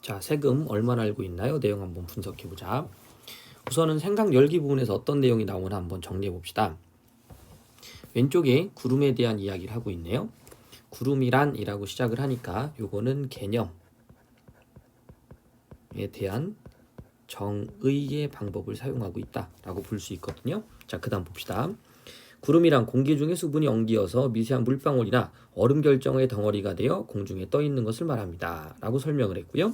자, 세금 얼마나 알고 있나요? 내용 한번 분석해 보자. 우선은 생각 열기 부분에서 어떤 내용이 나오나 한번 정리해 봅시다. 왼쪽에 구름에 대한 이야기를 하고 있네요. 구름이란이라고 시작을 하니까 요거는 개념에 대한 정의의 방법을 사용하고 있다라고 볼 수 있거든요. 자, 그 다음 봅시다. 구름이란 공기 중에 수분이 엉기어서 미세한 물방울이나 얼음 결정의 덩어리가 되어 공중에 떠 있는 것을 말합니다. 라고 설명을 했고요.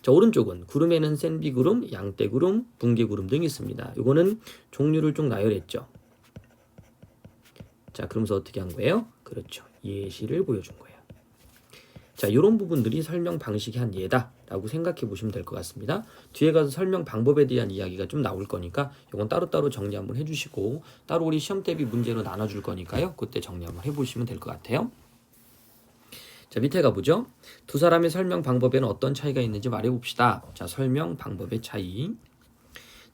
자, 오른쪽은 구름에는 센비구름, 양떼구름, 붕괴구름 등이 있습니다. 이거는 종류를 좀 나열했죠. 자, 그러면서 어떻게 한 거예요? 그렇죠. 예시를 보여준 거예요. 자, 이런 부분들이 설명 방식의 한 예다라고 생각해 보시면 될 것 같습니다. 뒤에 가서 설명 방법에 대한 이야기가 좀 나올 거니까 이건 따로따로 정리 한번 해주시고 따로 우리 시험 대비 문제로 나눠줄 거니까요. 그때 정리 한번 해보시면 될 것 같아요. 자, 밑에 가보죠. 두 사람의 설명 방법에는 어떤 차이가 있는지 말해봅시다. 자, 설명 방법의 차이.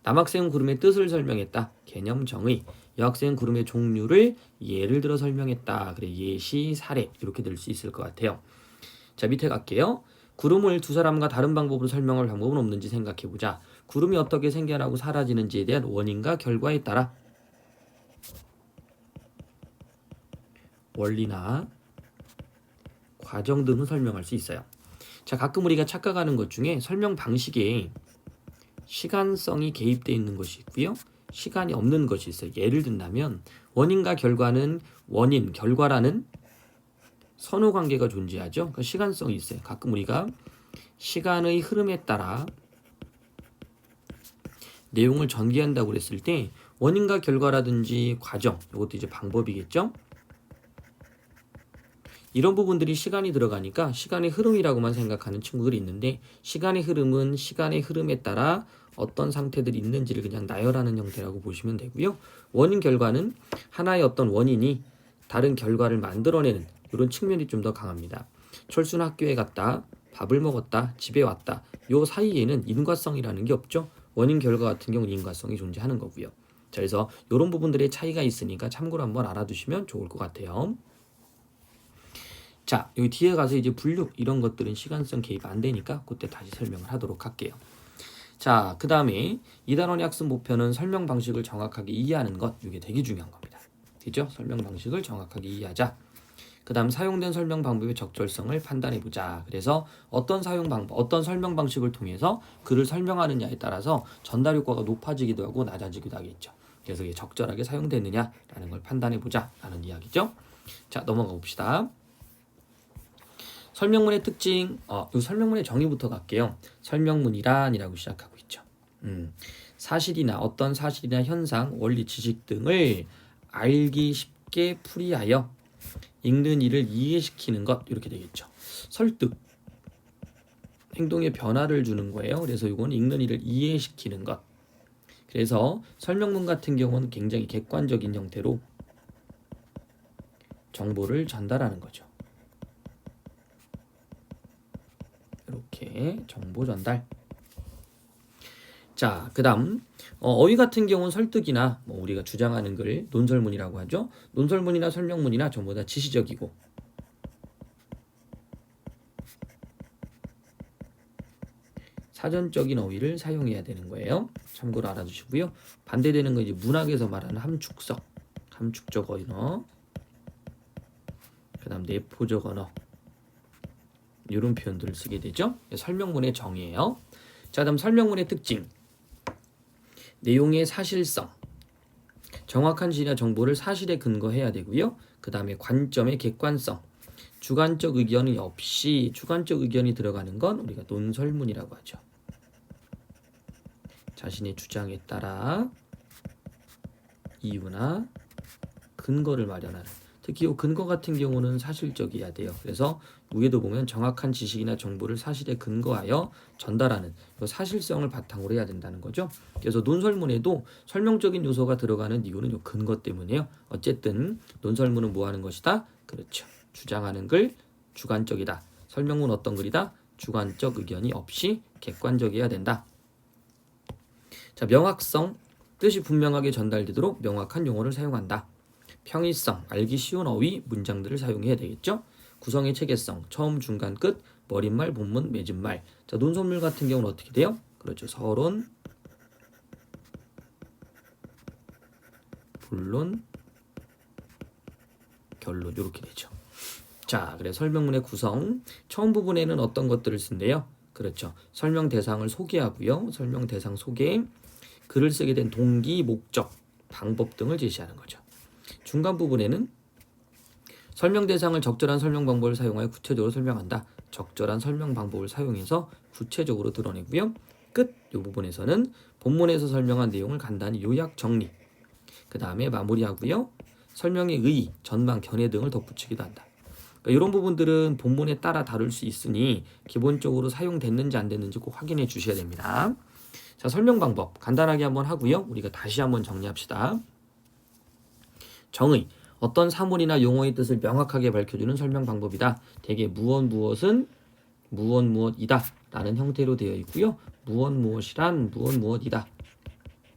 남학생은 구름의 뜻을 설명했다. 개념 정의. 여학생은 구름의 종류를 예를 들어 설명했다. 그래, 예시, 사례 이렇게 될 수 있을 것 같아요. 자, 밑에 갈게요. 구름을 두 사람과 다른 방법으로 설명할 방법은 없는지 생각해보자. 구름이 어떻게 생겨나고 사라지는지에 대한 원인과 결과에 따라 원리나 과정 등을 설명할 수 있어요. 자, 가끔 우리가 착각하는 것 중에 설명 방식에 시간성이 개입되어 있는 것이 있고요. 시간이 없는 것이 있어요. 예를 든다면 원인과 결과는 원인, 결과라는 선호 관계가 존재하죠. 그러니까 시간성이 있어요. 가끔 우리가 시간의 흐름에 따라 내용을 전개한다고 그랬을 때 원인과 결과라든지 과정, 이것도 이제 방법이겠죠. 이런 부분들이 시간이 들어가니까 시간의 흐름이라고만 생각하는 친구들이 있는데 시간의 흐름은 시간의 흐름에 따라 어떤 상태들이 있는지를 그냥 나열하는 형태라고 보시면 되고요. 원인 결과는 하나의 어떤 원인이 다른 결과를 만들어내는 이런 측면이 좀 더 강합니다. 철수는 학교에 갔다, 밥을 먹었다, 집에 왔다. 요 사이에는 인과성이라는 게 없죠. 원인 결과 같은 경우는 인과성이 존재하는 거고요. 자, 그래서 이런 부분들의 차이가 있으니까 참고로 한번 알아두시면 좋을 것 같아요. 자, 여기 뒤에 가서 이제 분류 이런 것들은 시간성 개입 안 되니까 그때 다시 설명을 하도록 할게요. 자, 그 다음에 이 단원의 학습 목표는 설명 방식을 정확하게 이해하는 것, 이게 되게 중요한 겁니다. 되죠? 설명 방식을 정확하게 이해하자. 그 다음 사용된 설명 방법의 적절성을 판단해보자. 그래서 어떤 사용 방법, 어떤 설명 방식을 통해서 글을 설명하느냐에 따라서 전달 효과가 높아지기도 하고 낮아지기도 하겠죠. 그래서 이게 적절하게 사용되느냐라는 걸 판단해보자 라는 이야기죠. 자, 넘어가 봅시다. 설명문의 특징, 이 설명문의 정의부터 갈게요. 설명문이란이라고 시작하고 있죠. 사실이나 어떤 사실이나 현상, 원리, 지식 등을 알기 쉽게 풀이하여 읽는 이를 이해시키는 것, 이렇게 되겠죠. 설득, 행동에 변화를 주는 거예요. 그래서 이건 읽는 이를 이해시키는 것. 그래서 설명문 같은 경우는 굉장히 객관적인 형태로 정보를 전달하는 거죠. 이렇게 정보 전달. 자, 그 다음 어휘 같은 경우는 설득이나 우리가 주장하는 글 논설문이라고 하죠. 논설문이나 설명문이나 전부 다 지시적이고 사전적인 어휘를 사용해야 되는 거예요. 참고로 알아두시고요. 반대되는 건 이제 문학에서 말하는 함축적 언어, 그 다음 내포적 언어, 이런 표현들을 쓰게 되죠. 설명문의 정의예요. 자, 다음 설명문의 특징. 내용의 사실성. 정확한 지리나 정보를 사실에 근거해야 되고요. 그 다음에 관점의 객관성. 주관적 의견이 없이 주관적 의견이 들어가는 건 우리가 논설문이라고 하죠. 자신의 주장에 따라 이유나 근거를 마련하는. 특히 이 근거 같은 경우는 사실적이어야 돼요. 그래서 위에도 보면 정확한 지식이나 정보를 사실에 근거하여 전달하는 사실성을 바탕으로 해야 된다는 거죠. 그래서 논설문에도 설명적인 요소가 들어가는 이유는 이 근거 때문이에요. 어쨌든 논설문은 뭐 하는 것이다? 그렇죠. 주장하는 글, 주관적이다. 설명문 어떤 글이다? 주관적 의견이 없이 객관적이어야 된다. 자, 명확성, 뜻이 분명하게 전달되도록 명확한 용어를 사용한다. 평이성, 알기 쉬운 어휘, 문장들을 사용해야 되겠죠. 구성의 체계성, 처음, 중간, 끝, 머릿말, 본문, 맺은말. 자, 논설문 같은 경우는 어떻게 돼요? 그렇죠. 서론, 본론, 결론 이렇게 되죠. 자, 그래 설명문의 구성. 처음 부분에는 어떤 것들을 쓴대요? 그렇죠. 설명 대상을 소개하고요. 설명 대상 소개, 글을 쓰게 된 동기, 목적, 방법 등을 제시하는 거죠. 중간 부분에는 설명 대상을 적절한 설명 방법을 사용하여 구체적으로 설명한다. 적절한 설명 방법을 사용해서 구체적으로 드러내고요. 끝 이 부분에서는 본문에서 설명한 내용을 간단히 요약 정리. 그 다음에 마무리하고요. 설명의 의의, 전망, 견해 등을 덧붙이기도 한다. 그러니까 이런 부분들은 본문에 따라 다룰 수 있으니 기본적으로 사용됐는지 안 됐는지 꼭 확인해 주셔야 됩니다. 자, 설명 방법 간단하게 한번 하고요. 우리가 다시 한번 정리합시다. 정의, 어떤 사물이나 용어의 뜻을 명확하게 밝혀주는 설명 방법이다. 대개 무엇은 무엇이다 라는 형태로 되어 있고요. 무엇이란 무엇이다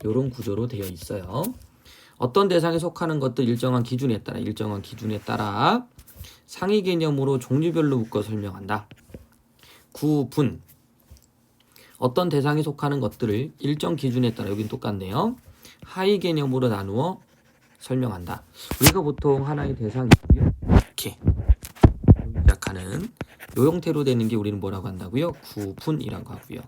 이런 구조로 되어 있어요. 어떤 대상에 속하는 것들 일정한 기준에 따라 상위 개념으로 종류별로 묶어 설명한다. 구분, 어떤 대상에 속하는 것들을 일정 기준에 따라, 여긴 똑같네요. 하위 개념으로 나누어 설명한다. 우리가 보통 하나의 대상이고요. 이렇게 시작하는 이 형태로 되는 게 우리는 뭐라고 한다고요? 구분이라고 하고요.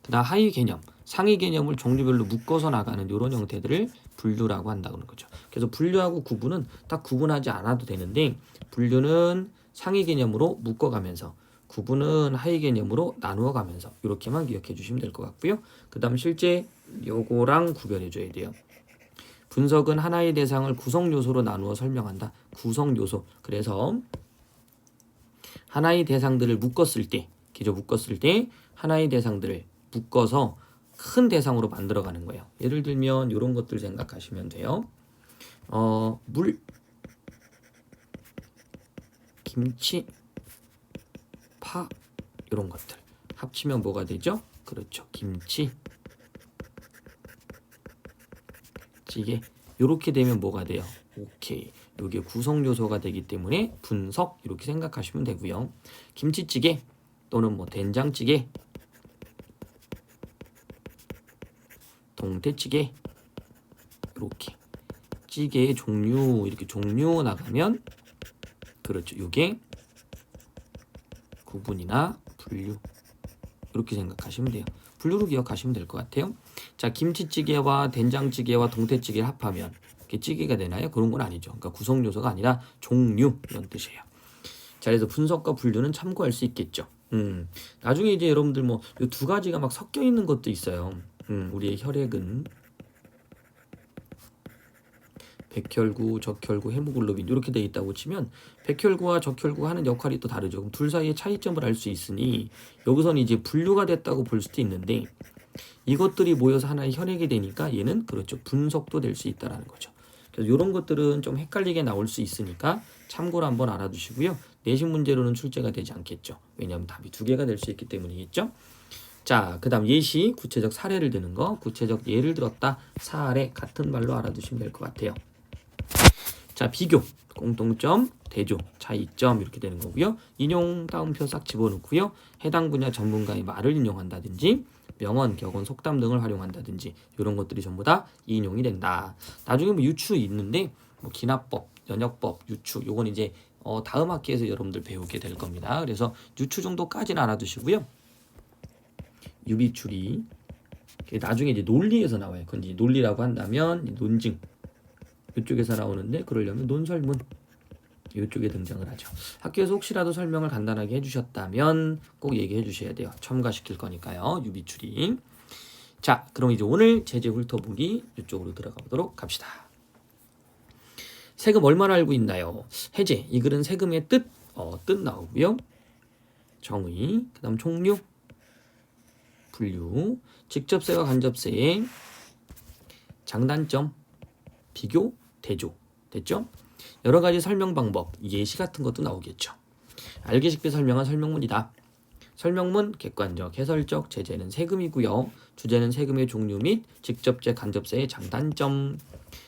그다음 하위 개념, 상위 개념을 종류별로 묶어서 나가는 이런 형태들을 분류라고 한다는 거죠. 그래서 분류하고 구분은 딱 구분하지 않아도 되는데, 분류는 상위 개념으로 묶어가면서 구분은 하위 개념으로 나누어가면서 이렇게만 기억해 주시면 될 것 같고요. 그 다음 실제 요거랑 구별해 줘야 돼요. 분석은 하나의 대상을 구성 요소로 나누어 설명한다. 구성 요소. 그래서 하나의 대상들을 묶었을 때, 하나의 대상들을 묶어서 큰 대상으로 만들어가는 거예요. 예를 들면 이런 것들 생각하시면 돼요. 물, 김치, 파 이런 것들 합치면 뭐가 되죠? 그렇죠. 김치, 찌개. 이렇게 되면 뭐가 돼요? 오케이. 이게 구성 요소가 되기 때문에 분석 이렇게 생각하시면 되고요. 김치찌개 또는 뭐 된장찌개, 동태찌개 이렇게 찌개의 종류 이렇게 종류 나가면 그렇죠. 이게 구분이나 분류 이렇게 생각하시면 돼요. 분류로 기억하시면 될 것 같아요. 자, 김치찌개와 된장찌개와 동태찌개를 합하면 이게 찌개가 되나요? 그런 건 아니죠. 그러니까 구성 요소가 아니라 종류 이런 뜻이에요. 자, 그래서 분석과 분류는 참고할 수 있겠죠. 나중에 이제 여러분들 뭐 이 두 가지가 막 섞여 있는 것도 있어요. 우리의 혈액은 백혈구, 적혈구, 헤모글로빈 이렇게 돼 있다고 치면 백혈구와 적혈구가 하는 역할이 또 다르죠. 그럼 둘 사이의 차이점을 알 수 있으니 여기서는 이제 분류가 됐다고 볼 수도 있는데 이것들이 모여서 하나의 혈액이 되니까 얘는 그렇죠. 분석도 될 수 있다라는 거죠. 그래서 이런 것들은 좀 헷갈리게 나올 수 있으니까 참고로 한번 알아두시고요. 내신 문제로는 출제가 되지 않겠죠. 왜냐하면 답이 두 개가 될 수 있기 때문이겠죠. 자, 그 다음 예시, 구체적 사례를 드는 거. 구체적 예를 들었다, 사례 같은 말로 알아두시면 될 것 같아요. 자, 비교, 공통점, 대조, 차이점 이렇게 되는 거고요. 인용 따옴표 싹 집어넣고요. 해당 분야 전문가의 말을 인용한다든지 명언, 격언, 속담 등을 활용한다든지 이런 것들이 전부 다 인용이 된다. 나중에 뭐 유추 있는데 뭐 기납법, 연역법, 유추 요건 이제 다음 학기에서 여러분들 배우게 될 겁니다. 그래서 유추 정도까지는 알아두시고요. 유비추리 나중에 이제 논리에서 나와요. 그건 이제 논리라고 한다면 논증 이쪽에서 나오는데 그러려면 논설문 이쪽에 등장을 하죠. 학교에서 혹시라도 설명을 간단하게 해주셨다면 꼭 얘기해 주셔야 돼요. 첨가시킬 거니까요. 유비추리. 자, 그럼 이제 오늘 제재 훑어보기 이쪽으로 들어가 보도록 합시다. 세금 얼마나 알고 있나요? 해제, 이 글은 세금의 뜻 나오고요. 정의, 그 다음 총류, 분류, 직접세와 간접세의 장단점, 비교, 대조. 됐죠? 여러 가지 설명 방법, 예시 같은 것도 나오겠죠. 알기 쉽게 설명한 설명문이다. 설명문, 객관적, 해설적, 제재는 세금이고요. 주제는 세금의 종류 및 직접세, 간접세의 장단점.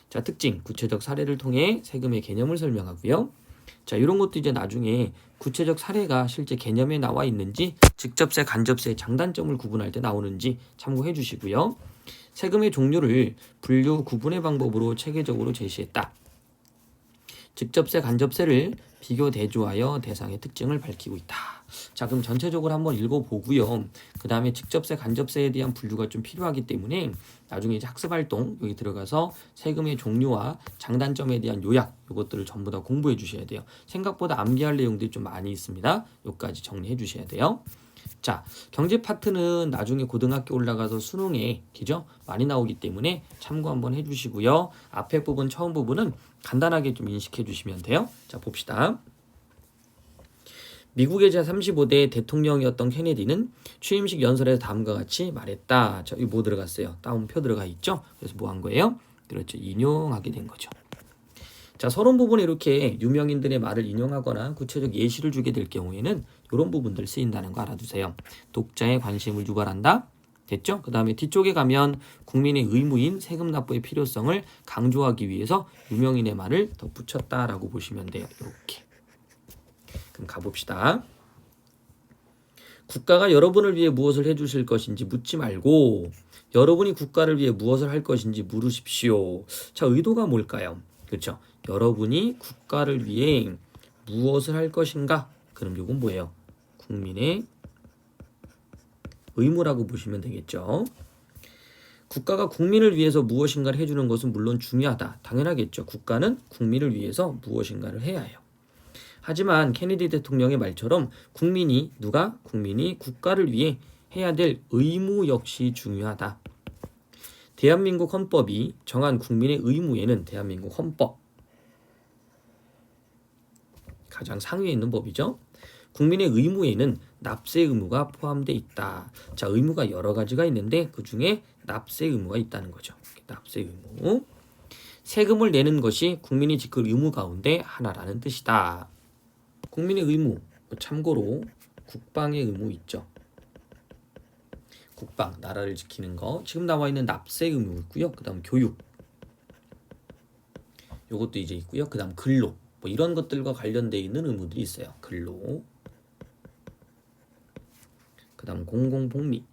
자, 특징, 구체적 사례를 통해 세금의 개념을 설명하고요. 자, 이런 것도 이제 나중에 구체적 사례가 실제 개념에 나와 있는지, 직접세, 간접세의 장단점을 구분할 때 나오는지 참고해 주시고요. 세금의 종류를 분류, 구분의 방법으로 체계적으로 제시했다. 직접세, 간접세를 비교 대조하여 대상의 특징을 밝히고 있다. 자, 그럼 전체적으로 한번 읽어보고요. 그 다음에 직접세, 간접세에 대한 분류가 좀 필요하기 때문에 나중에 이제 학습활동 여기 들어가서 세금의 종류와 장단점에 대한 요약 이것들을 전부 다 공부해 주셔야 돼요. 생각보다 암기할 내용들이 좀 많이 있습니다. 여기까지 정리해 주셔야 돼요. 자, 경제 파트는 나중에 고등학교 올라가서 수능에 그죠? 많이 나오기 때문에 참고 한번 해주시고요. 앞에 부분, 처음 부분은 간단하게 좀 인식해 주시면 돼요. 자, 봅시다. 미국의 제35대 대통령이었던 케네디는 취임식 연설에서 다음과 같이 말했다. 자, 이거 뭐 들어갔어요? 따옴표 들어가 있죠? 그래서 뭐 한 거예요? 그렇죠. 인용하게 된 거죠. 자, 서론 부분에 이렇게 유명인들의 말을 인용하거나 구체적 예시를 주게 될 경우에는 이런 부분들 쓰인다는 거 알아두세요. 독자의 관심을 유발한다. 됐죠? 그 다음에 뒤쪽에 가면 국민의 의무인 세금 납부의 필요성을 강조하기 위해서 유명인의 말을 덧붙였다라고 보시면 돼요. 이렇게. 그럼 가봅시다. 국가가 여러분을 위해 무엇을 해주실 것인지 묻지 말고 여러분이 국가를 위해 무엇을 할 것인지 물으십시오. 자, 의도가 뭘까요? 그렇죠? 여러분이 국가를 위해 무엇을 할 것인가? 그럼 이건 뭐예요? 국민의 의무라고 보시면 되겠죠. 국가가 국민을 위해서 무엇인가를 해주는 것은 물론 중요하다. 당연하겠죠. 국가는 국민을 위해서 무엇인가를 해야 해요. 하지만 케네디 대통령의 말처럼 국민이 국가를 위해 해야 될 의무 역시 중요하다. 대한민국 헌법이 정한 국민의 의무에는 대한민국 헌법 가장 상위에 있는 법이죠. 국민의 의무에는 납세 의무가 포함되어 있다. 자, 의무가 여러 가지가 있는데 그 중에 납세 의무가 있다는 거죠. 납세 의무. 세금을 내는 것이 국민이 지킬 의무 가운데 하나라는 뜻이다. 국민의 의무, 참고로 국방의 의무 있죠. 국방, 나라를 지키는 거. 지금 나와 있는 납세 의무 있고요. 그 다음 교육. 요것도 이제 있고요. 그 다음 근로. 뭐 이런 것들과 관련되어 있는 의무들이 있어요. 근로. 그 다음 공공복리.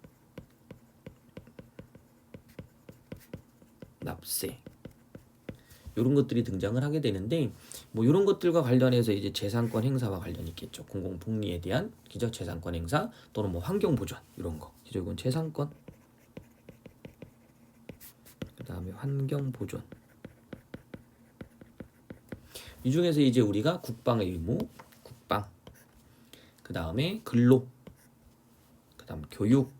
납세. 이런 것들이 등장을 하게 되는데 뭐 이런 것들과 관련해서 이제 재산권 행사와 관련이 있겠죠. 공공복리에 대한 기저 재산권 행사 또는 뭐 환경 보전 이런 거. 기저 이건 재산권. 그다음에 환경 보전. 이 중에서 이제 우리가 국방의 의무, 국방. 그다음에 근로. 그다음 교육.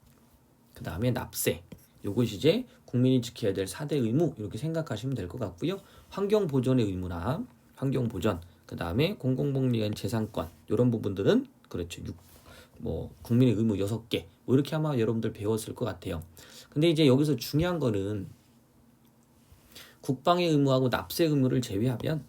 그다음에 납세. 요것이 이제 국민이 지켜야 될 4대 의무 이렇게 생각하시면 될 것 같고요. 환경 보존의 의무나 환경 보전, 그 다음에 공공복리한 재산권 이런 부분들은 그렇죠. 뭐 국민의 의무 6개 뭐 이렇게 아마 여러분들 배웠을 것 같아요. 근데 이제 여기서 중요한 거는 국방의 의무하고 납세 의무를 제외하면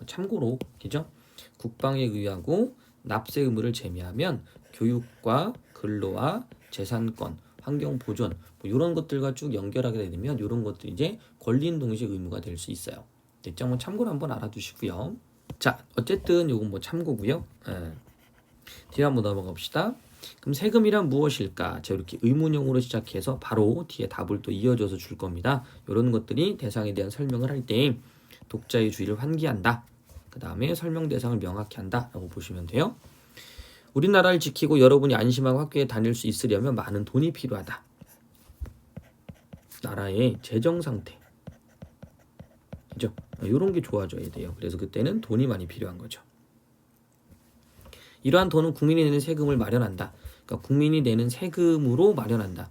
참고로 그죠? 국방의 의무하고 납세 의무를 제외하면 교육과 근로와 재산권, 환경 보존 뭐 이런 것들과 쭉 연결하게 되면 이런 것들이 이제 권리인 동시에 의무가 될 수 있어요. 됐죠? 한번 참고로 한번 알아두시고요. 자, 어쨌든 이건 뭐 참고고요. 뒤에 한번 넘어가 봅시다. 그럼 세금이란 무엇일까? 자, 이렇게 의문형으로 시작해서 바로 뒤에 답을 또 이어져서 줄 겁니다. 이런 것들이 대상에 대한 설명을 할 때 독자의 주의를 환기한다. 그 다음에 설명 대상을 명확히 한다 라고 보시면 돼요. 우리나라를 지키고 여러분이 안심하고 학교에 다닐 수 있으려면 많은 돈이 필요하다. 나라의 재정 상태. 그죠? 이런 게 좋아져야 돼요. 그래서 그때는 돈이 많이 필요한 거죠. 이러한 돈은 국민이 내는 세금을 마련한다. 그러니까 국민이 내는 세금으로 마련한다.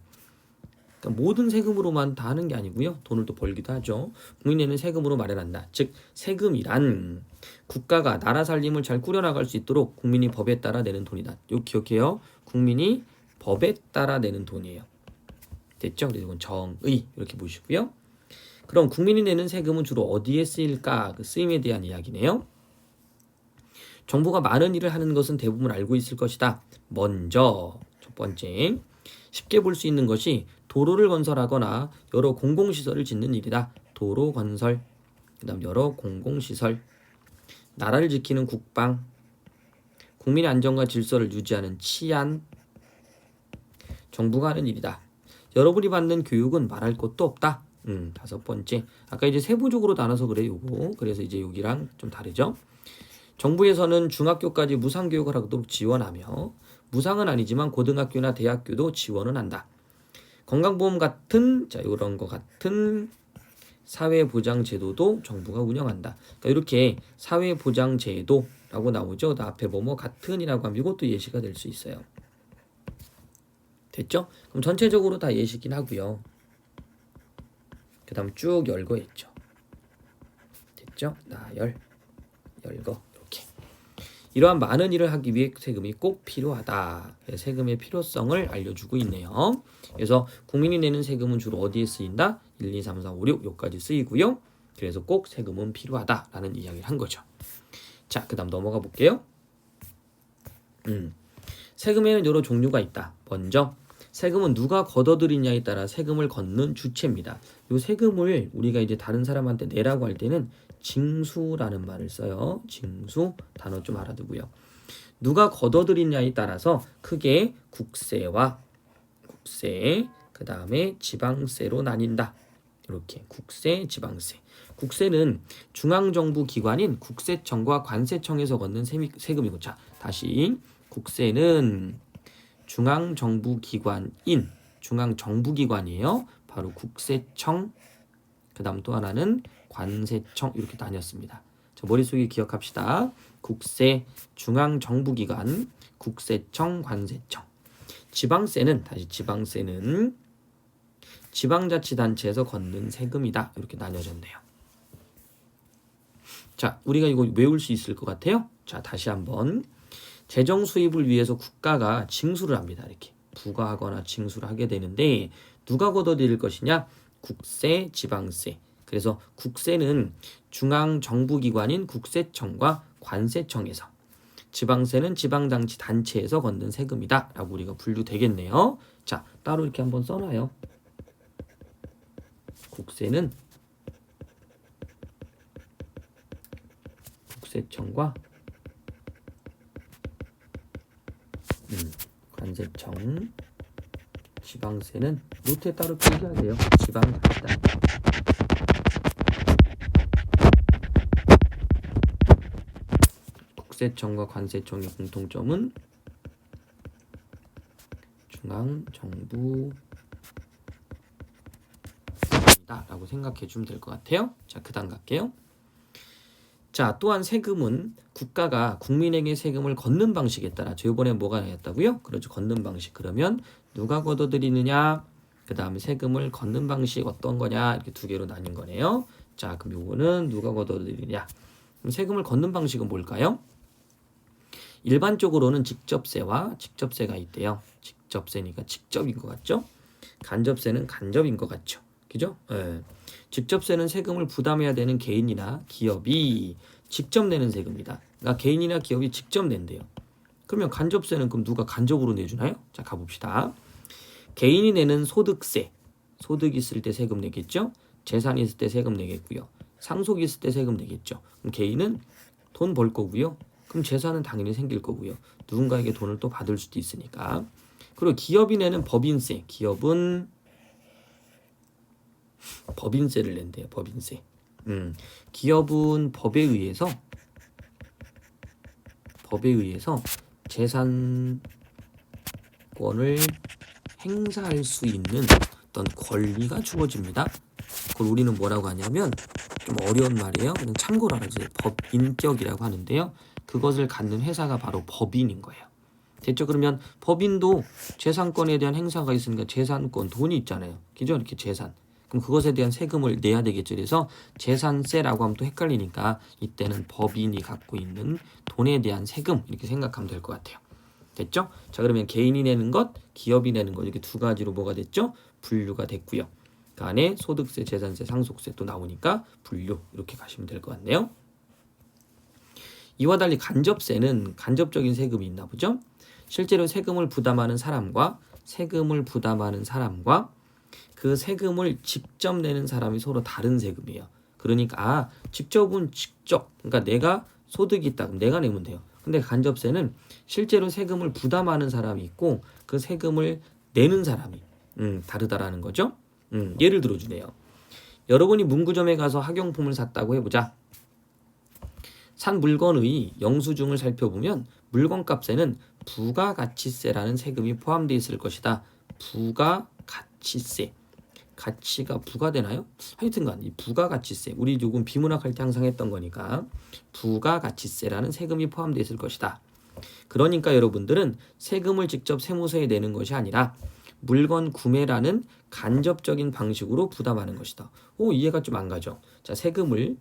그러니까 모든 세금으로만 다 하는 게 아니고요. 돈을 또 벌기도 하죠. 국민이 내는 세금으로 마련한다. 즉 세금이란 국가가 나라 살림을 잘 꾸려나갈 수 있도록 국민이 법에 따라 내는 돈이다. 이거 기억해요. 국민이 법에 따라 내는 돈이에요. 됐죠? 그래서 이건 정의 이렇게 보시고요. 그럼 국민이 내는 세금은 주로 어디에 쓰일까? 그 쓰임에 대한 이야기네요. 정부가 많은 일을 하는 것은 대부분 알고 있을 것이다. 먼저 첫 번째 쉽게 볼 수 있는 것이 도로를 건설하거나 여러 공공시설을 짓는 일이다. 도로 건설, 그 다음 여러 공공시설. 나라를 지키는 국방, 국민의 안전과 질서를 유지하는 치안, 정부가 하는 일이다. 여러분이 받는 교육은 말할 것도 없다. 5번째. 아까 이제 세부적으로 나눠서 그래 요거. 그래서 이제 여기랑 좀 다르죠. 정부에서는 중학교까지 무상교육을 하도록 지원하며 무상은 아니지만 고등학교나 대학교도 지원은 한다. 건강보험 같은 이런 거 같은 사회보장제도도 정부가 운영한다. 그러니까 이렇게 사회보장제도라고 나오죠. 앞에 뭐뭐 같은이라고 하면 이것도 예시가 될 수 있어요. 됐죠? 그럼 전체적으로 다 예시긴 하고요. 그 다음 쭉 열거 했죠. 됐죠? 열거 이렇게. 이러한 많은 일을 하기 위해 세금이 꼭 필요하다. 세금의 필요성을 알려주고 있네요. 그래서 국민이 내는 세금은 주로 어디에 쓰인다? 1, 2, 3, 4, 5, 6 여기까지 쓰이고요. 그래서 꼭 세금은 필요하다라는 이야기를 한 거죠. 자, 그 다음 넘어가 볼게요. 세금에는 여러 종류가 있다. 먼저 세금은 누가 걷어들이냐에 따라 세금을 걷는 주체입니다. 이 세금을 우리가 이제 다른 사람한테 내라고 할 때는 징수라는 말을 써요. 징수 단어 좀 알아두고요. 누가 걷어들이냐에 따라서 크게 국세와 국세, 그 다음에 지방세로 나뉜다. 이렇게 국세, 지방세. 국세는 중앙정부 기관인 국세청과 관세청에서 걷는 세금이고, 자 다시 국세는 중앙정부 기관인 중앙정부기관이에요. 바로 국세청, 그 다음 또 하나는 관세청 이렇게 나뉘었습니다. 자, 머릿속에 기억합시다. 국세, 중앙정부기관, 국세청, 관세청. 지방세는 지방자치단체에서 걷는 세금이다. 이렇게 나뉘어졌네요. 자, 우리가 이거 외울 수 있을 것 같아요. 자, 다시 한번. 재정 수입을 위해서 국가가 징수를 합니다. 이렇게 부과하거나 징수를 하게 되는데 누가 걷어들일 것이냐? 국세, 지방세. 그래서 국세는 중앙정부기관인 국세청과 관세청에서, 지방세는 지방자치단체에서 걷는 세금이다 라고 우리가 분류되겠네요. 자, 따로 이렇게 한번 써놔요. 국세는 국세청과 관세청, 지방세는 노트에 따로 표기해야 돼요. 지방자치단체. 국세청과 관세청의 공통점은 중앙정부다 라고 생각해 주면 될 것 같아요. 자, 그 다음 갈게요. 자, 또한 세금은 국가가 국민에게 세금을 걷는 방식에 따라, 저번에 뭐가 나왔다고요? 그렇죠. 걷는 방식. 그러면 누가 걷어들이느냐, 그 다음에 세금을 걷는 방식 어떤 거냐, 이렇게 두 개로 나뉜 거네요. 자, 그럼 요거는 누가 걷어들이냐. 그럼 세금을 걷는 방식은 뭘까요? 일반적으로는 직접세와 직접세가 있대요. 직접세니까 직접인 것 같죠? 간접세는 간접인 것 같죠? 그죠? 예. 직접세는 세금을 부담해야 되는 개인이나 기업이 직접 내는 세금이다. 그러니까 개인이나 기업이 직접 낸대요. 그러면 간접세는 그럼 누가 간접으로 내주나요? 자, 가봅시다. 개인이 내는 소득세, 소득 있을 때 세금 내겠죠? 재산 있을 때 세금 내겠고요. 상속 있을 때 세금 내겠죠. 그럼 개인은 돈 벌 거고요. 그럼 재산은 당연히 생길 거고요. 누군가에게 돈을 또 받을 수도 있으니까. 그리고 기업이 내는 법인세, 기업은 법인세를 낸대요. 법인세. 기업은 법에 의해서 재산권을 행사할 수 있는 어떤 권리가 주어집니다. 그걸 우리는 뭐라고 하냐면, 좀 어려운 말이에요. 그냥 참고로 알아주세요. 법인격이라고 하는데요. 그것을 갖는 회사가 바로 법인인 거예요. 됐죠? 그러면 법인도 재산권에 대한 행사가 있으니까 재산권, 돈이 있잖아요. 그죠? 이렇게 재산. 그럼 그것에 대한 세금을 내야 되겠죠. 그래서 재산세라고 하면 또 헷갈리니까 이때는 법인이 갖고 있는 돈에 대한 세금 이렇게 생각하면 될 것 같아요. 됐죠? 자, 그러면 개인이 내는 것, 기업이 내는 것, 이렇게 두 가지로 뭐가 됐죠? 분류가 됐고요. 그 안에 소득세, 재산세, 상속세 또 나오니까 분류 이렇게 가시면 될 것 같네요. 이와 달리 간접세는 간접적인 세금이 있나 보죠? 실제로 세금을 부담하는 사람과 그 세금을 직접 내는 사람이 서로 다른 세금이에요. 그러니까 직접은 직접, 그러니까 내가 소득이 있다. 그럼 내가 내면 돼요. 근데 간접세는 실제로 세금을 부담하는 사람이 있고 그 세금을 내는 사람이 다르다라는 거죠. 예를 들어주네요. 여러분이 문구점에 가서 학용품을 샀다고 해보자. 산 물건의 영수증을 살펴보면 물건값에는 부가가치세라는 세금이 포함되어 있을 것이다. 부가가치세. 가치가 부가되나요? 하여튼간 이 부가가치세. 우리 조금 비문학할 때 항상 했던 거니까 부가가치세라는 세금이 포함되어 있을 것이다. 그러니까 여러분들은 세금을 직접 세무서에 내는 것이 아니라 물건 구매라는 간접적인 방식으로 부담하는 것이다. 이해가 좀 안 가죠? 자, 세금을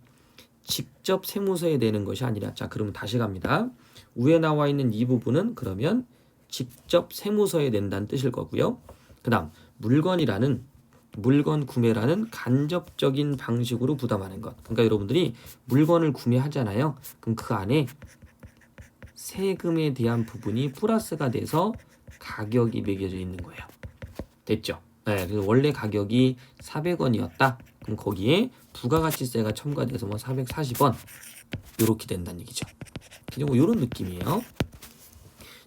직접 세무서에 내는 것이 아니라, 자, 그러면 다시 갑니다. 위에 나와 있는 이 부분은 그러면 직접 세무서에 낸다는 뜻일 거고요. 그 다음 물건 구매라는 간접적인 방식으로 부담하는 것. 그러니까 여러분들이 물건을 구매하잖아요. 그럼 그 안에 세금에 대한 부분이 플러스가 돼서 가격이 매겨져 있는 거예요. 됐죠? 네, 그래서 원래 가격이 400원이었다. 그럼 거기에 부가가치세가 첨가돼서 440원 이렇게 된다는 얘기죠. 그냥 이런 느낌이에요.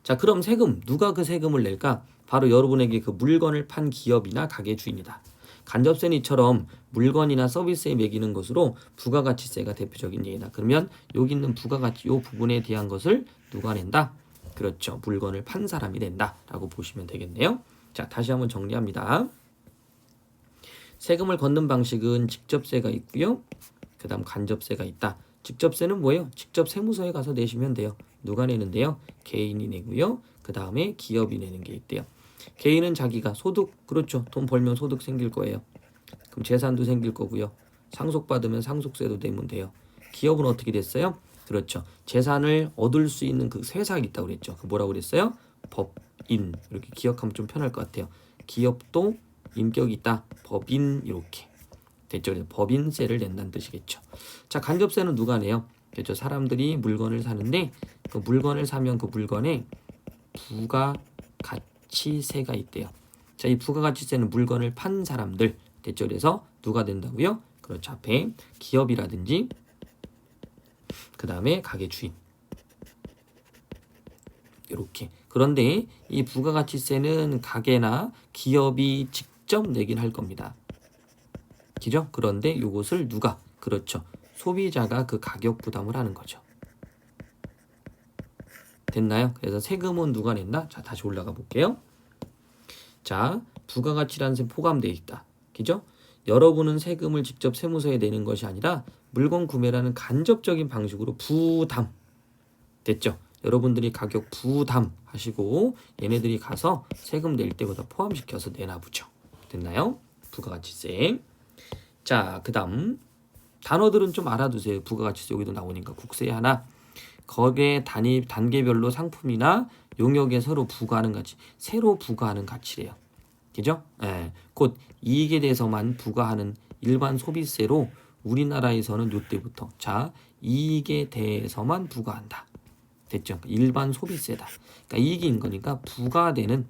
자, 그럼 세금 누가 그 세금을 낼까? 바로 여러분에게 그 물건을 판 기업이나 가게 주인이다. 간접세는 이처럼 물건이나 서비스에 매기는 것으로 부가가치세가 대표적인 예이다. 그러면 여기 있는 부가가치 이 부분에 대한 것을 누가 낸다? 그렇죠. 물건을 판 사람이 낸다라고 보시면 되겠네요. 자, 다시 한번 정리합니다. 세금을 걷는 방식은 직접세가 있고요. 그 다음 간접세가 있다. 직접세는 뭐예요? 직접 세무서에 가서 내시면 돼요. 누가 내는데요? 개인이 내고요. 그 다음에 기업이 내는 게 있대요. 개인은 자기가 소득, 그렇죠. 돈 벌면 소득 생길 거예요. 그럼 재산도 생길 거고요. 상속받으면 상속세도 내면 돼요. 기업은 어떻게 됐어요? 그렇죠. 재산을 얻을 수 있는 그 회사가 있다고 그랬죠. 그 뭐라고 그랬어요? 법인. 이렇게 기억하면 좀 편할 것 같아요. 기업도 인격이 있다. 법인 이렇게. 됐죠. 그래서 법인세를 낸다는 뜻이겠죠. 자, 간접세는 누가 내요? 그렇죠. 사람들이 물건을 사는데 그 물건을 사면 그 물건에 부가가치세가 있대요. 자, 이 부가가치세는 물건을 판 사람들. 됐죠. 그래서 누가 된다고요? 그렇죠. 앞에 기업이라든지 그 다음에 가게 주인. 이렇게. 그런데 이 부가가치세는 가게나 기업이 직접 내긴 할 겁니다. 그죠? 그런데 이것을 누가? 그렇죠. 소비자가 그 가격 부담을 하는 거죠. 됐나요? 그래서 세금은 누가 낸다? 자, 다시 올라가 볼게요. 자, 부가가치라는 셈 포함되어 있다. 그죠? 여러분은 세금을 직접 세무서에 내는 것이 아니라 물건 구매라는 간접적인 방식으로 부담. 됐죠? 여러분들이 가격 부담 하시고 얘네들이 가서 세금 낼 때보다 포함시켜서 내나 보죠. 됐나요? 부가가치세. 자, 그 다음 단어들은 좀 알아두세요. 부가가치세 여기도 나오니까 국세 하나. 거기에 단계별로 상품이나 용역에 서로 부과하는 가치. 새로 부과하는 가치래요. 그죠? 예. 곧 이익에 대해서만 부과하는 일반 소비세로 우리나라에서는 요때부터 자, 이익에 대해서만 부과한다. 됐죠? 일반 소비세다. 그러니까 이익인 거니까 부과되는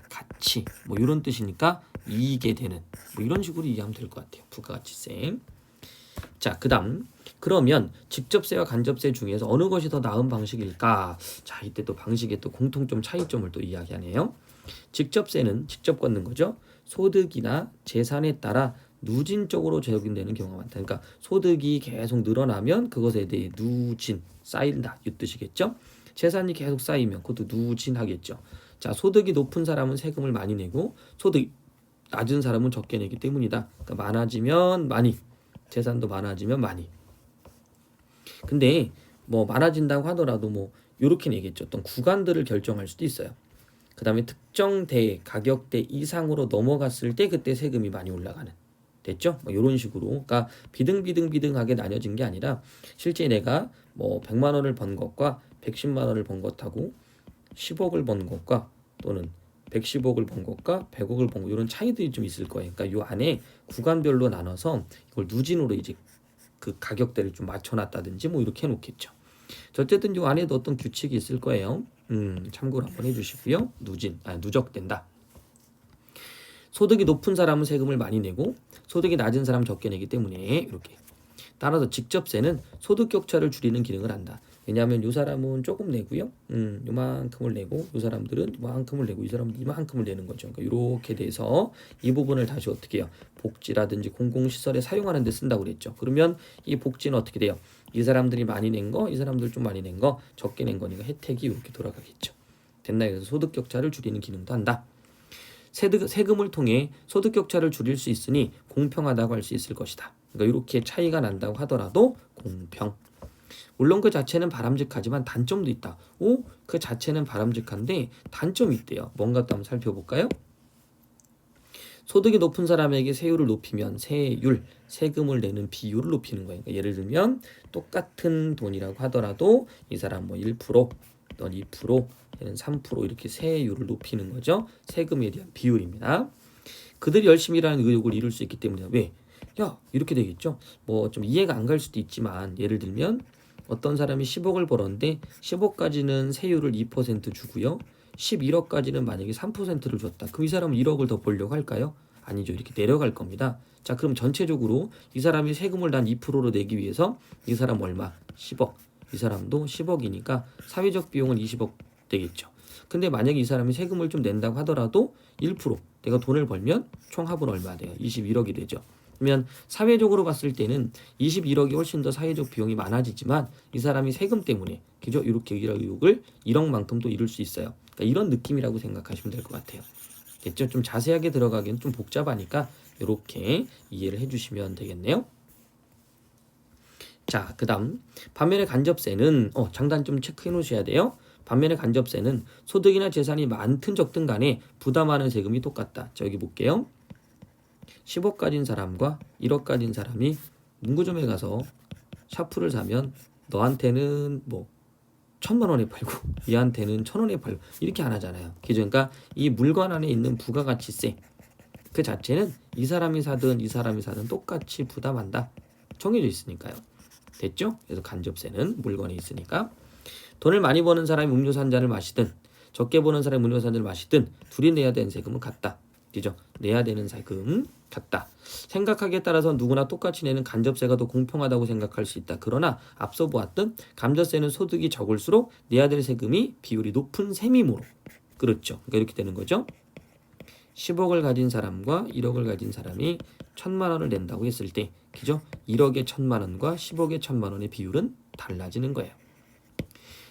가치 뭐 이런 뜻이니까 이익에 되는 뭐 이런 식으로 이해하면 될 것 같아요. 부가가치세. 자, 그다음 그러면 직접세와 간접세 중에서 어느 것이 더 나은 방식일까? 자, 이때 또 방식의 또 공통점 차이점을 또 이야기하네요. 직접세는 직접 걷는 거죠. 소득이나 재산에 따라 누진적으로 적용되는 경우가 많다. 그러니까 소득이 계속 늘어나면 그것에 대해 누진 쌓인다 이 뜻이겠죠. 재산이 계속 쌓이면 그것도 누진하겠죠. 자, 소득이 높은 사람은 세금을 많이 내고 소득이 낮은 사람은 적게 내기 때문이다. 그러니까 많아지면 많이, 재산도 많아지면 많이. 근데 뭐 많아진다고 하더라도 뭐 이렇게 내겠죠. 어떤 구간들을 결정할 수도 있어요. 그 다음에 특정 대 가격대 이상으로 넘어갔을 때 그때 세금이 많이 올라가는. 됐죠? 뭐 이런 식으로. 그러니까 비등비등하게 나뉘어진 게 아니라 실제 내가 뭐 100만 원을 번 것과 110만 원을 번 것하고 10억을 번 것과 또는 110억을 번 것과 100억을 번 것 이런 차이들이 좀 있을 거예요. 그러니까 요 안에 구간별로 나눠서 이걸 누진으로 이제 그 가격대를 좀 맞춰놨다든지 뭐 이렇게 해놓겠죠. 어쨌든 요 안에도 어떤 규칙이 있을 거예요. 참고를 한번 해주시고요. 누적된다. 소득이 높은 사람은 세금을 많이 내고 소득이 낮은 사람은 적게 내기 때문에 이렇게. 따라서 직접세는 소득 격차를 줄이는 기능을 한다. 왜냐하면 이 사람은 조금 내고요. 요만큼을 내고 이 사람들은 요만큼을 내고 이 사람은 이만큼을 내는 거죠. 그러니까 이렇게 돼서 이 부분을 다시 어떻게 해요? 복지라든지 공공시설에 사용하는 데 쓴다고 그랬죠. 그러면 이 복지는 어떻게 돼요? 이 사람들이 많이 낸 거, 이 사람들 좀 많이 낸 거, 적게 낸 거니까 혜택이 이렇게 돌아가겠죠. 됐나요? 그래서 소득 격차를 줄이는 기능도 한다. 세금을 통해 소득 격차를 줄일 수 있으니 공평하다고 할 수 있을 것이다. 그러니까 이렇게 차이가 난다고 하더라도 공평. 물론 그 자체는 바람직하지만 단점도 있다. 그 자체는 바람직한데 단점이 있대요. 뭔가 또 한번 살펴볼까요? 소득이 높은 사람에게 세율을 높이면 세금을 내는 비율을 높이는 거예요. 그러니까 예를 들면 똑같은 돈이라고 하더라도 이 사람 뭐 1%, 넌 2%, 얘는 3% 이렇게 세율을 높이는 거죠. 세금에 대한 비율입니다. 그들이 열심히 일하는 의욕을 이룰 수 있기 때문이다. 왜? 야, 이렇게 되겠죠. 뭐 좀 이해가 안 갈 수도 있지만 예를 들면 어떤 사람이 10억을 벌었는데 10억까지는 세율을 2% 주고요. 11억까지는 만약에 3%를 줬다. 그럼 이 사람은 1억을 더 벌려고 할까요? 아니죠. 이렇게 내려갈 겁니다. 자, 그럼 전체적으로 이 사람이 세금을 단 2%로 내기 위해서 이 사람 얼마? 10억. 이 사람도 10억이니까 사회적 비용은 20억 되겠죠. 근데 만약에 이 사람이 세금을 좀 낸다고 하더라도 1% 내가 돈을 벌면 총 합은 얼마 돼요? 21억이 되죠. 그러면 사회적으로 봤을 때는 21억이 훨씬 더 사회적 비용이 많아지지만 이 사람이 세금 때문에 그죠? 이렇게 의욕을 1억만큼도 이룰 수 있어요. 그러니까 이런 느낌이라고 생각하시면 될 것 같아요. 됐죠? 좀 자세하게 들어가기는 좀 복잡하니까 이렇게 이해를 해주시면 되겠네요. 자, 그 다음 반면에 간접세는 장단점 체크해 놓으셔야 돼요. 반면에 간접세는 소득이나 재산이 많든 적든 간에 부담하는 세금이 똑같다. 자, 여기 볼게요. 10억 가진 사람과 1억 가진 사람이 문구점에 가서 샤프를 사면 너한테는 뭐 1,000만 원에 팔고 얘한테는 1,000원에 팔고 이렇게 안 하잖아요. 그러니까 이 물건 안에 있는 부가가치세 그 자체는 이 사람이 사든 이 사람이 사든 똑같이 부담한다. 정해져 있으니까요. 됐죠? 그래서 간접세는 물건에 있으니까 돈을 많이 버는 사람이 음료수 한 잔을 마시든 적게 버는 사람이 음료수 한 잔을 마시든 둘이 내야 되는 세금은 같다. 그죠? 내야 되는 세금 같다. 생각하기에 따라서 누구나 똑같이 내는 간접세가 더 공평하다고 생각할 수 있다. 그러나 앞서 보았던 간접세는 소득이 적을수록 내야 될 세금이 비율이 높은 셈이므로 그렇죠. 그러니까 이렇게 되는 거죠. 10억을 가진 사람과 1억을 가진 사람이 1,000만 원을 낸다고 했을 때 그죠? 1억에 1,000만 원과 10억에 1,000만 원의 비율은 달라지는 거예요.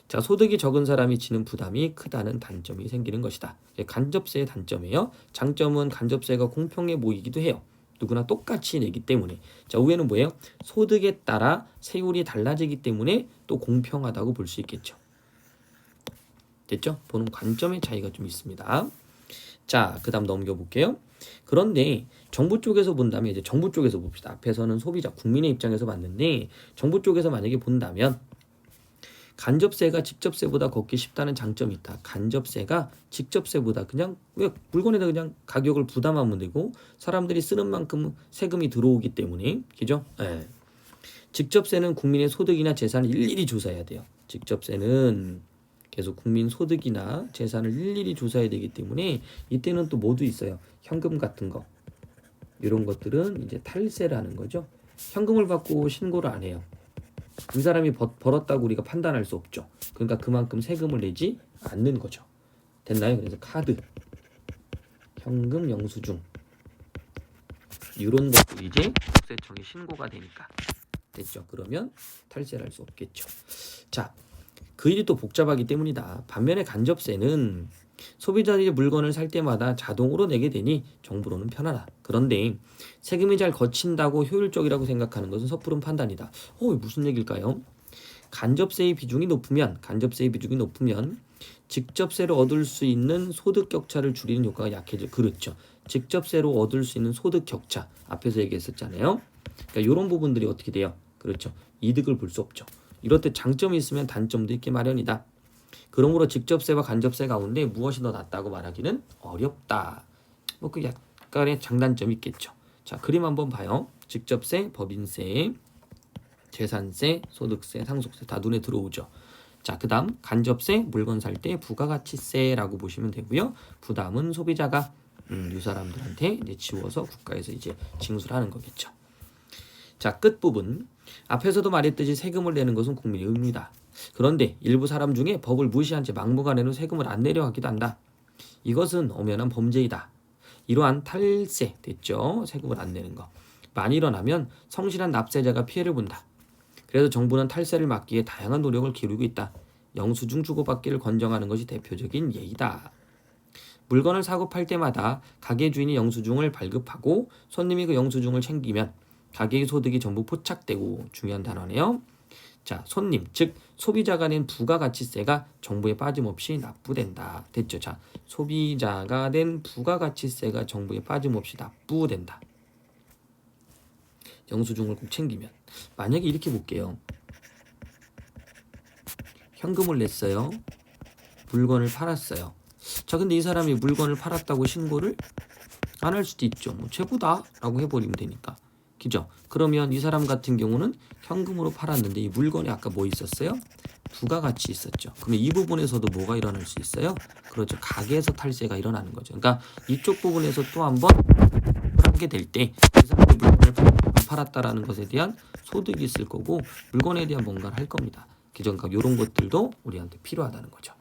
자, 소득이 적은 사람이 지는 부담이 크다는 단점이 생기는 것이다. 간접세의 단점이에요. 장점은 간접세가 공평해 보이기도 해요. 누구나 똑같이 내기 때문에. 자, 우에는 뭐예요? 소득에 따라 세율이 달라지기 때문에 또 공평하다고 볼 수 있겠죠. 됐죠? 보는 관점의 차이가 좀 있습니다. 자, 그 다음 넘겨볼게요. 그런데 정부 쪽에서 본다면 이제 정부 쪽에서 봅시다. 앞에서는 소비자, 국민의 입장에서 봤는데 정부 쪽에서 만약에 본다면 간접세가 직접세보다 걷기 쉽다는 장점이 있다. 간접세가 직접세보다 그냥 왜 물건에다 그냥 가격을 부담하면 되고 사람들이 쓰는 만큼 세금이 들어오기 때문에 그죠? 네. 직접세는 국민의 소득이나 재산을 일일이 조사해야 돼요. 직접세는 계속 국민 소득이나 재산을 일일이 조사해야 되기 때문에 이때는 또 뭐도 있어요. 현금 같은 거 이런 것들은 이제 탈세라는 거죠. 현금을 받고 신고를 안 해요. 이 사람이 벌었다고 우리가 판단할 수 없죠. 그러니까 그만큼 세금을 내지 않는 거죠. 됐나요? 그래서 카드, 현금, 영수증 이런 것들이 이제 국세청에 신고가 되니까 됐죠. 그러면 탈세를 할 수 없겠죠. 자, 그 일이 또 복잡하기 때문이다. 반면에 간접세는 소비자들이 물건을 살 때마다 자동으로 내게 되니 정부로는 편하다. 그런데 세금이 잘 거친다고 효율적이라고 생각하는 것은 섣부른 판단이다. 무슨 얘기일까요? 간접세의 비중이 높으면 직접세로 얻을 수 있는 소득 격차를 줄이는 효과가 약해져. 그렇죠. 직접세로 얻을 수 있는 소득 격차 앞에서 얘기했었잖아요. 그러니까 이런 부분들이 어떻게 돼요? 그렇죠. 이득을 볼 수 없죠. 이럴 때 장점이 있으면 단점도 있기 마련이다. 그러므로 직접세와 간접세 가운데 무엇이 더 낫다고 말하기는 어렵다. 그 약간의 장단점이 있겠죠. 자, 그림 한번 봐요. 직접세, 법인세, 재산세, 소득세, 상속세 다 눈에 들어오죠. 자, 그 다음 간접세, 물건 살 때 부가가치세라고 보시면 되고요. 부담은 소비자가 이 사람들한테 이제 지워서 국가에서 이제 징수를 하는 거겠죠. 자, 끝부분 앞에서도 말했듯이 세금을 내는 것은 국민의 의무이다. 그런데 일부 사람 중에 법을 무시한 채 막무가내로 세금을 안 내려 하기도 한다. 이것은 엄연한 범죄이다. 이러한 탈세 됐죠? 세금을 안 내는 거. 많이 일어나면 성실한 납세자가 피해를 본다. 그래서 정부는 탈세를 막기 위해 다양한 노력을 기울이고 있다. 영수증 주고받기를 권장하는 것이 대표적인 예이다. 물건을 사고 팔 때마다 가게 주인이 영수증을 발급하고 손님이 그 영수증을 챙기면 가게의 소득이 전부 포착되고, 중요한 단어네요. 자, 손님, 즉 소비자가 낸 부가가치세가 정부에 빠짐없이 납부된다. 됐죠? 자, 소비자가 낸 부가가치세가 정부에 빠짐없이 납부된다. 영수증을 꼭 챙기면. 만약에 이렇게 볼게요. 현금을 냈어요. 물건을 팔았어요. 자, 근데 이 사람이 물건을 팔았다고 신고를 안 할 수도 있죠. 뭐 최고다 라고 해버리면 되니까. 그죠? 그러면 이 사람 같은 경우는 현금으로 팔았는데 이 물건에 아까 뭐 있었어요? 부가가치 있었죠. 그러면 이 부분에서도 뭐가 일어날 수 있어요? 그렇죠. 가게에서 탈세가 일어나는 거죠. 그러니까 이쪽 부분에서 또 한번 하게 될 때 이 사람이 물건을 팔았다라는 것에 대한 소득이 있을 거고, 물건에 대한 뭔가를 할 겁니다. 그죠? 그러니까 이런 것들도 우리한테 필요하다는 거죠.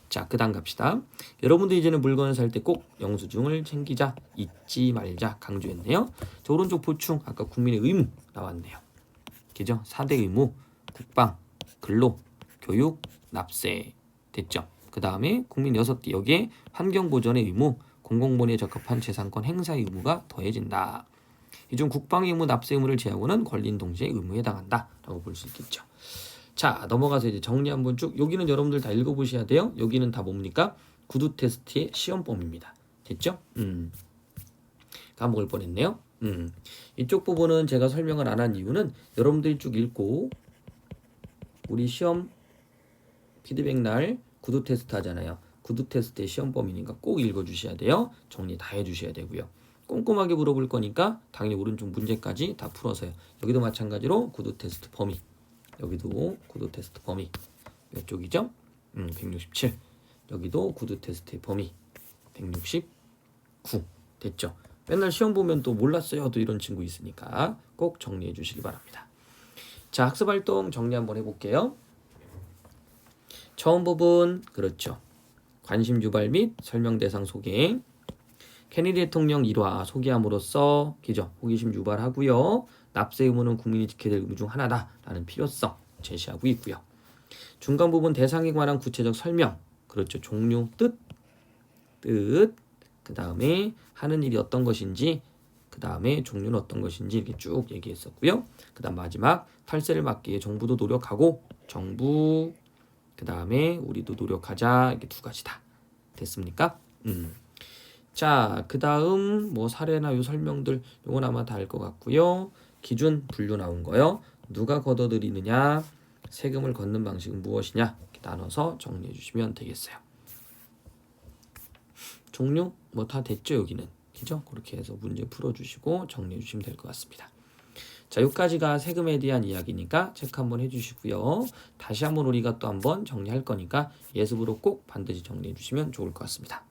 자, 그 다음 갑시다. 여러분들 이제는 물건을 살 때 꼭 영수증을 챙기자, 잊지 말자 강조했네요. 자, 오른쪽 보충, 아까 국민의 의무 나왔네요. 그죠? 4대 의무, 국방, 근로, 교육, 납세 됐죠? 그 다음에 국민 6개, 여기에 환경보전의 의무, 공공본에 적합한 재산권 행사의 의무가 더해진다. 이 중 국방의 의무, 납세 의무를 제하고는 권리인 동시에 의무에 해당한다 라고 볼 수 있겠죠. 자, 넘어가서 이제 정리 한번 쭉. 여기는 여러분들 다 읽어보셔야 돼요. 여기는 다 뭡니까? 구두 테스트의 시험범위입니다. 됐죠? 까먹을 뻔했네요. 이쪽 부분은 제가 설명을 안 한 이유는 여러분들이 쭉 읽고 우리 시험 피드백 날 구두 테스트 하잖아요. 구두 테스트의 시험범위니까 꼭 읽어주셔야 돼요. 정리 다 해주셔야 되고요. 꼼꼼하게 물어볼 거니까 당연히 오른쪽 문제까지 다 풀어서요. 여기도 마찬가지로 구두 테스트 범위. 여기도 구두 테스트 범위 몇 쪽이죠? 167. 여기도 구두 테스트의 범위 169. 됐죠? 맨날 시험 보면 또 몰랐어요 또 이런 친구 있으니까 꼭 정리해 주시기 바랍니다. 자, 학습활동 정리 한번 해볼게요. 처음 부분, 그렇죠. 관심 유발 및 설명 대상 소개. 케네디 대통령 일화 소개함으로써 기죠, 호기심 유발하고요. 납세 의무는 국민이 지켜야 될 의무 중 하나다라는 필요성 제시하고 있고요. 중간 부분 대상에 관한 구체적 설명, 그렇죠. 종류, 뜻, 그 다음에 하는 일이 어떤 것인지, 그 다음에 종류는 어떤 것인지 이렇게 쭉 얘기했었고요. 그 다음 마지막 탈세를 막기 위해 정부도 노력하고, 정부, 그 다음에 우리도 노력하자, 이렇게 두 가지다. 됐습니까? 자, 그 다음 뭐 사례나 요 설명들 요건 아마 다 알 것 같고요. 기준 분류 나온 거요. 누가 걷어들이느냐, 세금을 걷는 방식은 무엇이냐, 이렇게 나눠서 정리해 주시면 되겠어요. 종류 뭐 다 됐죠 여기는. 그죠? 그렇게 해서 문제 풀어주시고 정리해 주시면 될 것 같습니다. 자, 여기까지가 세금에 대한 이야기니까 체크 한번 해주시고요. 다시 한번 우리가 또 한번 정리할 거니까 예습으로 꼭 반드시 정리해 주시면 좋을 것 같습니다.